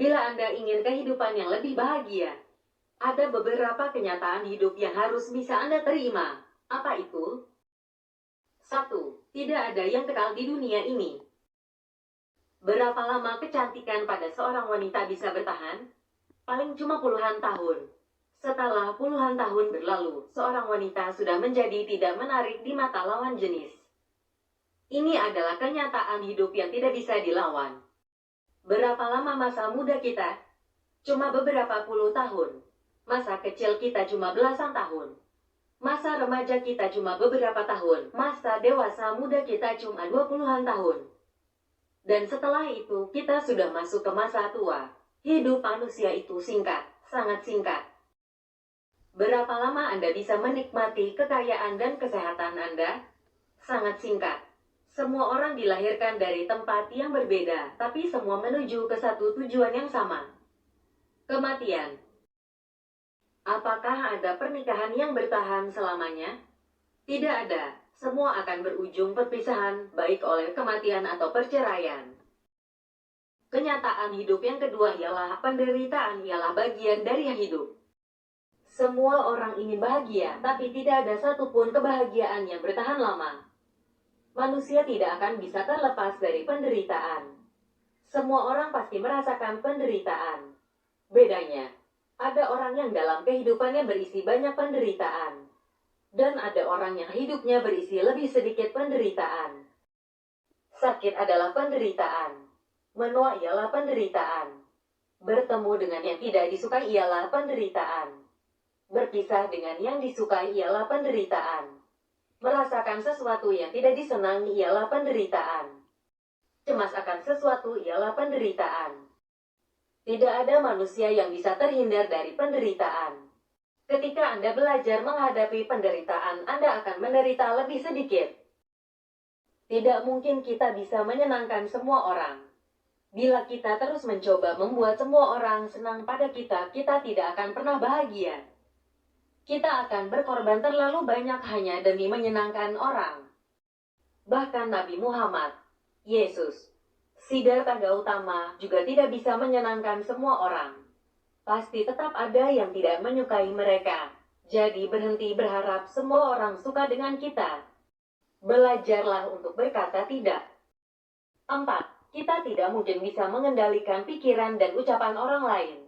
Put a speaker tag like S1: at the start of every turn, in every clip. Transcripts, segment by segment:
S1: Bila Anda ingin kehidupan yang lebih bahagia, ada beberapa kenyataan hidup yang harus bisa Anda terima. Apa itu? 1. Tidak ada yang kekal di dunia ini. Berapa lama kecantikan pada seorang wanita bisa bertahan? Paling cuma puluhan tahun. Setelah puluhan tahun berlalu, seorang wanita sudah menjadi tidak menarik di mata lawan jenis. Ini adalah kenyataan hidup yang tidak bisa dilawan. Berapa lama masa muda kita? Cuma beberapa puluh tahun. Masa kecil kita cuma belasan tahun. Masa remaja kita cuma beberapa tahun. Masa dewasa muda kita cuma 20-an tahun. Dan setelah itu kita sudah masuk ke masa tua. Hidup manusia itu singkat, sangat singkat. Berapa lama Anda bisa menikmati kekayaan dan kesehatan Anda? Sangat singkat. Semua orang dilahirkan dari tempat yang berbeda, tapi semua menuju ke satu tujuan yang sama. Kematian. Apakah ada pernikahan yang bertahan selamanya? Tidak ada. Semua akan berujung perpisahan, baik oleh kematian atau perceraian. Kenyataan hidup yang kedua ialah penderitaan ialah bagian dari hidup. Semua orang ingin bahagia, tapi tidak ada satupun kebahagiaan yang bertahan lama. Manusia tidak akan bisa terlepas dari penderitaan. Semua orang pasti merasakan penderitaan. Bedanya, ada orang yang dalam kehidupannya berisi banyak penderitaan. Dan ada orang yang hidupnya berisi lebih sedikit penderitaan. Sakit adalah penderitaan. Menua ialah penderitaan. Bertemu dengan yang tidak disukai ialah penderitaan. Berpisah dengan yang disukai ialah penderitaan. Merasakan sesuatu yang tidak disenangi ialah penderitaan. Cemas akan sesuatu ialah penderitaan. Tidak ada manusia yang bisa terhindar dari penderitaan. Ketika Anda belajar menghadapi penderitaan, Anda akan menderita lebih sedikit. Tidak mungkin kita bisa menyenangkan semua orang. Bila kita terus mencoba membuat semua orang senang pada kita, kita tidak akan pernah bahagia. Kita akan berkorban terlalu banyak hanya demi menyenangkan orang. Bahkan Nabi Muhammad, Yesus, Siddhartha Gautama juga tidak bisa menyenangkan semua orang. Pasti tetap ada yang tidak menyukai mereka. Jadi berhenti berharap semua orang suka dengan kita. Belajarlah untuk berkata tidak. 4. Kita tidak mungkin bisa mengendalikan pikiran dan ucapan orang lain.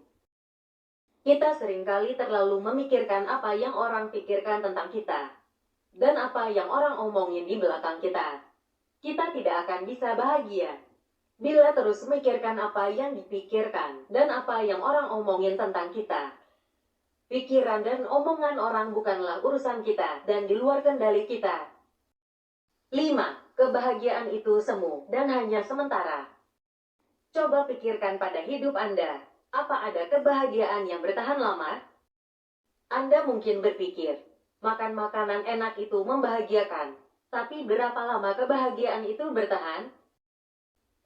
S1: Kita seringkali terlalu memikirkan apa yang orang pikirkan tentang kita. Dan apa yang orang omongin di belakang kita. Kita tidak akan bisa bahagia. Bila terus memikirkan apa yang dipikirkan dan apa yang orang omongin tentang kita. Pikiran dan omongan orang bukanlah urusan kita dan di luar kendali kita. 5. Kebahagiaan itu semu dan hanya sementara. Coba pikirkan pada hidup Anda. Apa ada kebahagiaan yang bertahan lama? Anda mungkin berpikir, makan makanan enak itu membahagiakan. Tapi berapa lama kebahagiaan itu bertahan?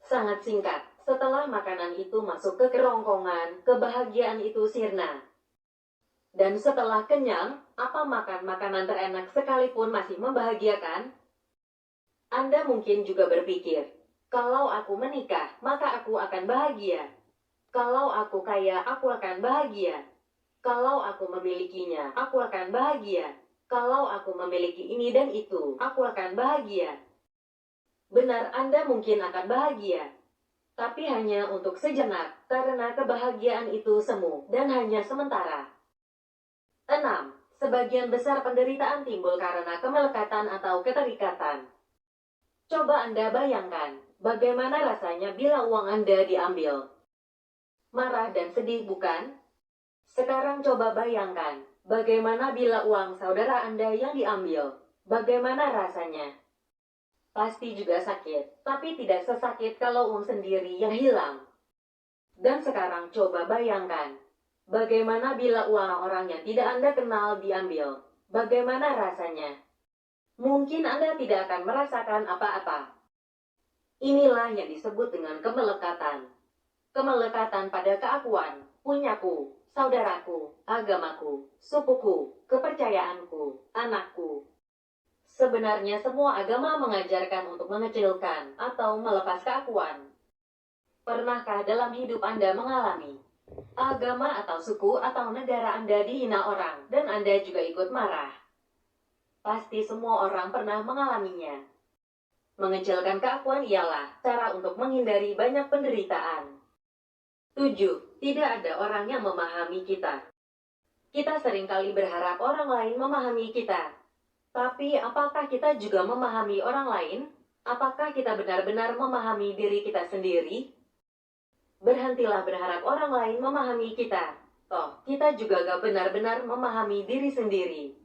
S1: Sangat singkat. Setelah makanan itu masuk ke kerongkongan, kebahagiaan itu sirna. Dan setelah kenyang, apa makan makanan terenak sekalipun masih membahagiakan? Anda mungkin juga berpikir, kalau aku menikah, maka aku akan bahagia. Kalau aku kaya, aku akan bahagia. Kalau aku memilikinya, aku akan bahagia. Kalau aku memiliki ini dan itu, aku akan bahagia. Benar, Anda mungkin akan bahagia. Tapi hanya untuk sejenak, karena kebahagiaan itu semu dan hanya sementara. 6. Sebagian besar penderitaan timbul karena kemelekatan atau keterikatan. Coba Anda bayangkan, bagaimana rasanya bila uang Anda diambil. Marah dan sedih, bukan? Sekarang coba bayangkan, bagaimana bila uang saudara Anda yang diambil. Bagaimana rasanya? Pasti juga sakit, tapi tidak sesakit kalau uang sendiri yang hilang. Dan sekarang coba bayangkan, bagaimana bila uang orang yang tidak Anda kenal diambil. Bagaimana rasanya? Mungkin Anda tidak akan merasakan apa-apa. Inilah yang disebut dengan kemelekatan. Kemelekatan pada keakuan, punyaku, saudaraku, agamaku, sukuku, kepercayaanku, anakku. Sebenarnya semua agama mengajarkan untuk mengecilkan atau melepas keakuan. Pernahkah dalam hidup Anda mengalami agama atau suku atau negara Anda dihina orang dan Anda juga ikut marah? Pasti semua orang pernah mengalaminya. Mengecilkan keakuan ialah cara untuk menghindari banyak penderitaan. 7. Tidak ada orang yang memahami kita. Kita seringkali berharap orang lain memahami kita. Tapi apakah kita juga memahami orang lain? Apakah kita benar-benar memahami diri kita sendiri? Berhentilah berharap orang lain memahami kita. Toh, kita juga gak benar-benar memahami diri sendiri.